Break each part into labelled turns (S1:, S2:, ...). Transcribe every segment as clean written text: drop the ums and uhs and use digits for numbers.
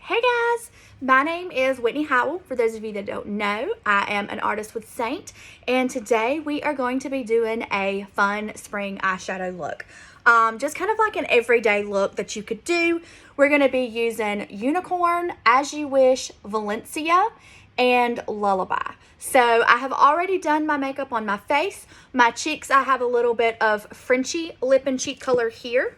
S1: Hey guys, my name is Whitney Howell. For those of you that don't know, I am an artist with Seint, and today we are going to be doing a fun spring eyeshadow look. Just kind of like an everyday look that you could do. We're going to be using Unicorn, As You Wish, Valencia, and Lullaby. So I have already done my makeup on my face. My cheeks, I have a little bit of Frenchy lip and cheek color here,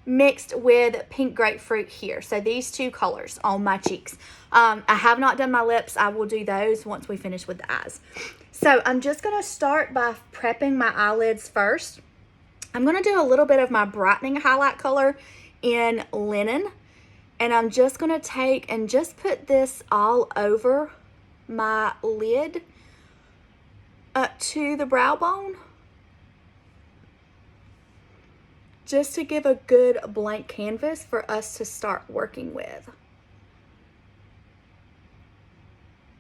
S1: mixed with pink grapefruit here. So these two colors on my cheeks. I have not done my lips. I will do those once we finish with the eyes. So I'm just going to start by prepping my eyelids first. I'm going to do a little bit of my brightening highlight color in Linen. And I'm just going to take and just put this all over my lid up to the brow bone, just to give a good blank canvas for us to start working with.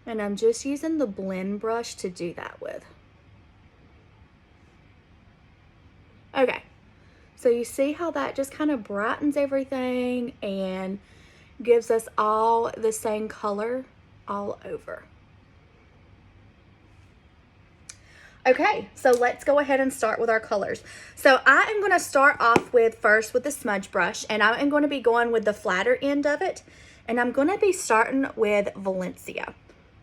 S1: And I'm just using the blend brush to do that with. Okay, so you see how that just kind of brightens everything and gives us all the same color all over. Okay, so let's go ahead and start with our colors. So I am going to start off with first with the smudge brush, and I am going to be going with the flatter end of it, and I'm going to be starting with Valencia.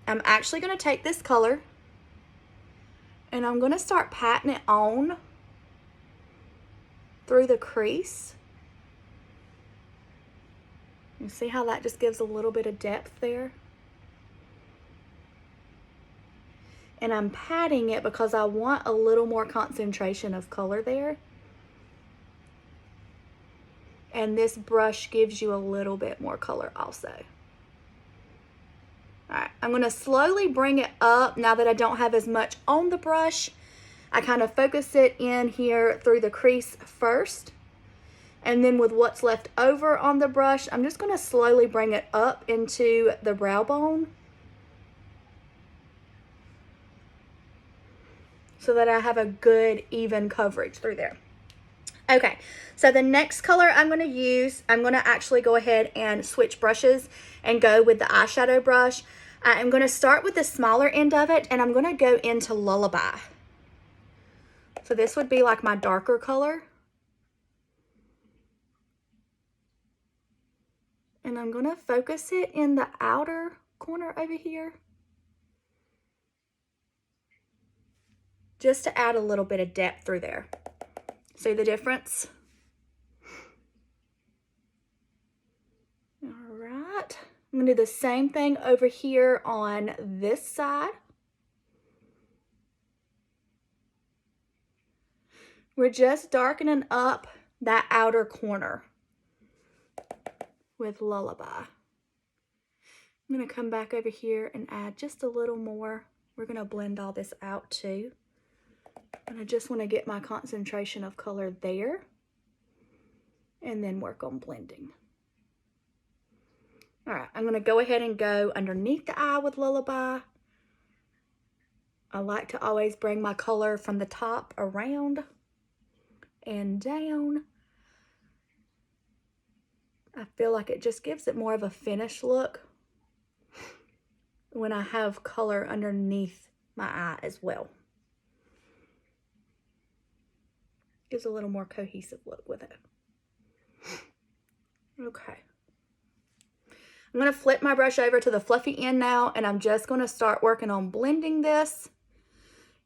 S1: I'm actually going to take this color and I'm going to start patting it on through the crease. You see how that just gives a little bit of depth there? And I'm patting it because I want a little more concentration of color there. And this brush gives you a little bit more color also. All right, I'm gonna slowly bring it up now that I don't have as much on the brush. I kind of focus it in here through the crease first. And then with what's left over on the brush, I'm just gonna slowly bring it up into the brow bone, so that I have a good even coverage through there. Okay, so the next color I'm going to use, I'm going to actually go ahead and switch brushes and go with the eyeshadow brush. I'm going to start with the smaller end of it, and I'm going to go into Lullaby. So this would be like my darker color. And I'm going to focus it in the outer corner over here, just to add a little bit of depth through there. See the difference? All right, I'm gonna do the same thing over here on this side. We're just darkening up that outer corner with Lullaby. I'm gonna come back over here and add just a little more. We're gonna blend all this out too. And I just want to get my concentration of color there and then work on blending. All right, I'm going to go ahead and go underneath the eye with Lullaby. I like to always bring my color from the top around and down. I feel like it just gives it more of a finished look when I have color underneath my eye as well. Gives a little more cohesive look with it. Okay. I'm going to flip my brush over to the fluffy end now, and I'm just going to start working on blending this.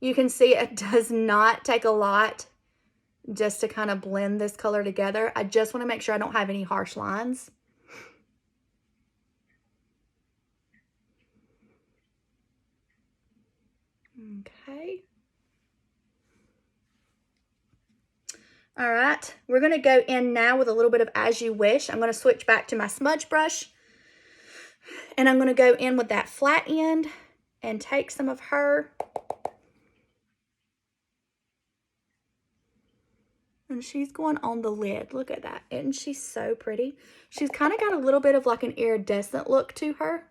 S1: You can see it does not take a lot just to kind of blend this color together. I just want to make sure I don't have any harsh lines. Okay. All right, we're going to go in now with a little bit of As You Wish. I'm going to switch back to my smudge brush, and I'm going to go in with that flat end and take some of her. And she's going on the lid. Look at that. Isn't she so pretty? She's kind of got a little bit of like an iridescent look to her.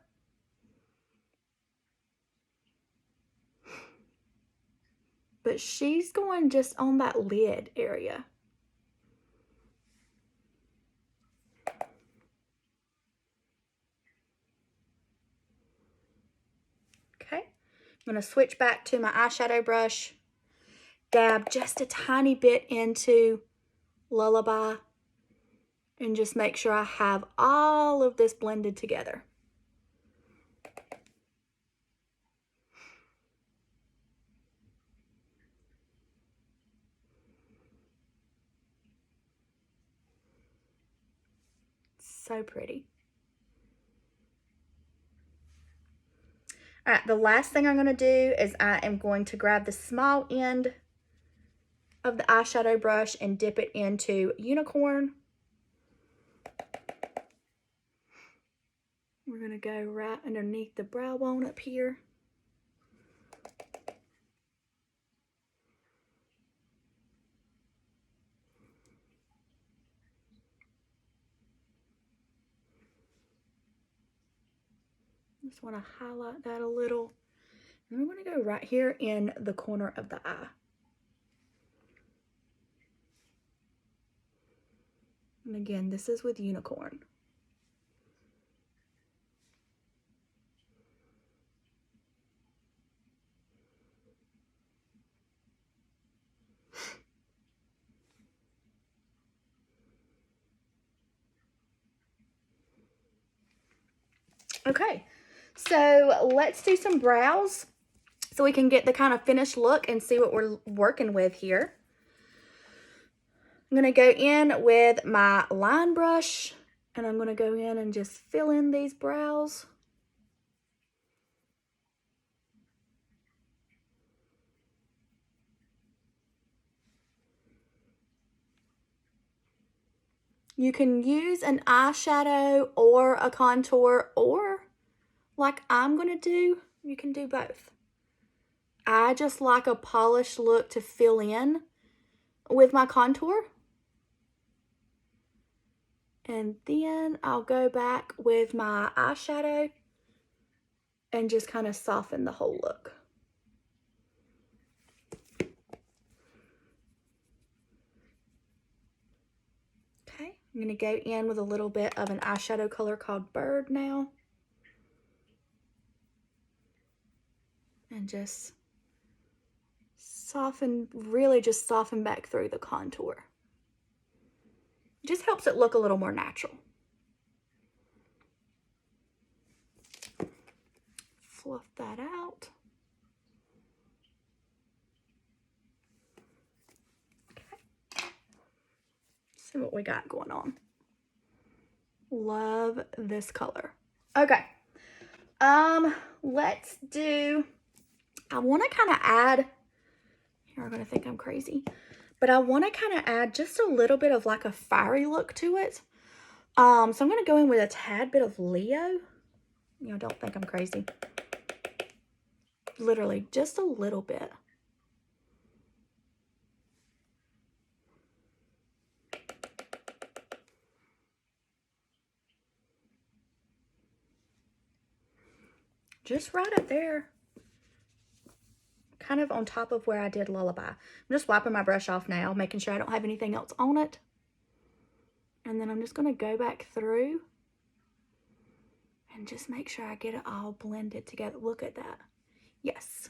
S1: But she's going just on that lid area. I'm going to switch back to my eyeshadow brush, dab just a tiny bit into Lullaby, and just make sure I have all of this blended together. So pretty. All right, the last thing I'm going to do is I am going to grab the small end of the eyeshadow brush and dip it into Unicorn. We're going to go right underneath the brow bone up here. Just want to highlight that a little. And we're going to go right here in the corner of the eye. And again, this is with Unicorn. Okay, so let's do some brows so we can get the kind of finished look and see what we're working with here. I'm going to go in with my line brush, and I'm going to go in and just fill in these brows. You can use an eyeshadow or a contour, or like I'm going to do, you can do both. I just like a polished look to fill in with my contour. And then I'll go back with my eyeshadow and just kind of soften the whole look. Okay, I'm going to go in with a little bit of an eyeshadow color called Bird now. And just soften, really just soften back through the contour. It just helps it look a little more natural. Fluff that out. Okay. See what we got going on. Love this color. Okay. Let's do, I want to kind of add, you're going to think I'm crazy, but I want to kind of add just a little bit of like a fiery look to it. So I'm going to go in with a tad bit of Leo. You know, don't think I'm crazy. Literally, just a little bit. Just right up there. Kind of on top of where I did Lullaby. I'm just wiping my brush off now, making sure I don't have anything else on it. And then I'm just going to go back through and just make sure I get it all blended together. Look at that. Yes.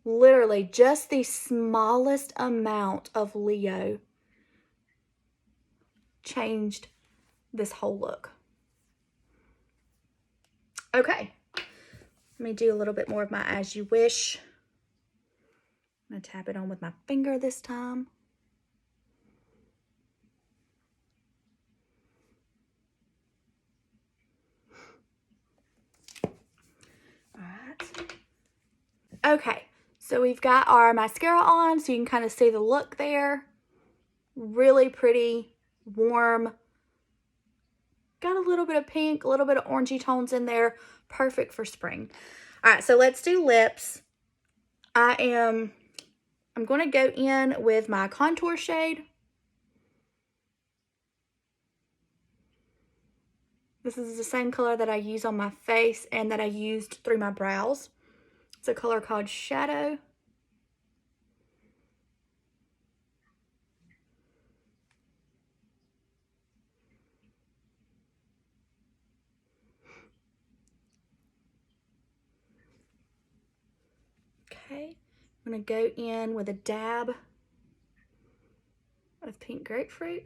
S1: Literally just the smallest amount of Leo changed this whole look. Okay. Let me do a little bit more of my As You Wish. I'm going to tap it on with my finger this time. Alright. Okay, so we've got our mascara on, so you can kind of see the look there. Really pretty, warm. Got a little bit of pink, a little bit of orangey tones in there. Perfect for spring. Alright, so let's do lips. I'm going to go in with my contour shade. This is the same color that I use on my face and that I used through my brows. It's a color called Shadow. Okay, I'm going to go in with a dab of pink grapefruit.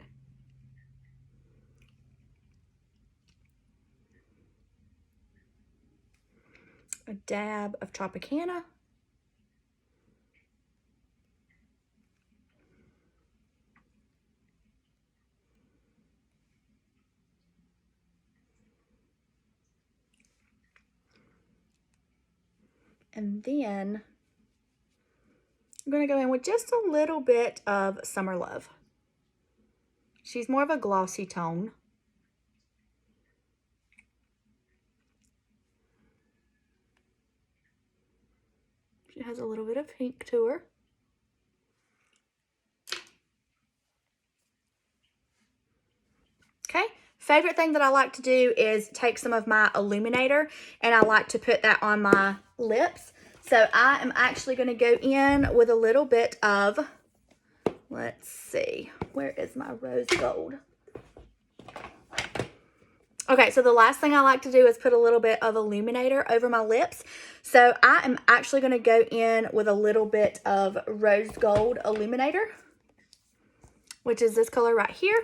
S1: A dab of Tropicana. And then I'm going to go in with just a little bit of Summer Love. She's more of a glossy tone. She has a little bit of pink to her. Okay, favorite thing that I like to do is take some of my illuminator and I like to put that on my lips. So I am actually going to go in with a little bit of, let's see, where is my rose gold? Okay, so the last thing I like to do is put a little bit of illuminator over my lips. So I am actually going to go in with a little bit of rose gold illuminator, which is this color right here.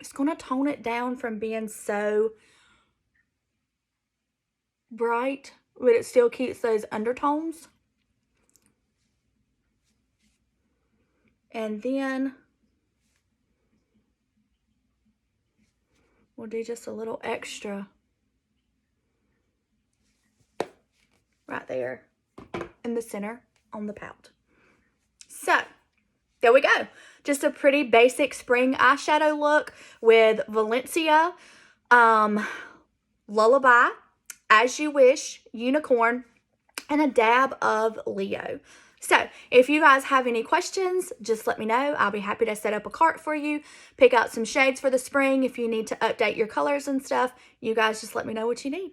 S1: It's going to tone it down from being so bright, but it still keeps those undertones. And then we'll do just a little extra right there in the center on the pout. So there we go. Just a pretty basic spring eyeshadow look with Valencia, Lullaby, As You Wish, Unicorn, and a dab of Leo. So if you guys have any questions, just let me know. I'll be happy to set up a cart for you, pick out some shades for the spring. If you need to update your colors and stuff, you guys just let me know what you need.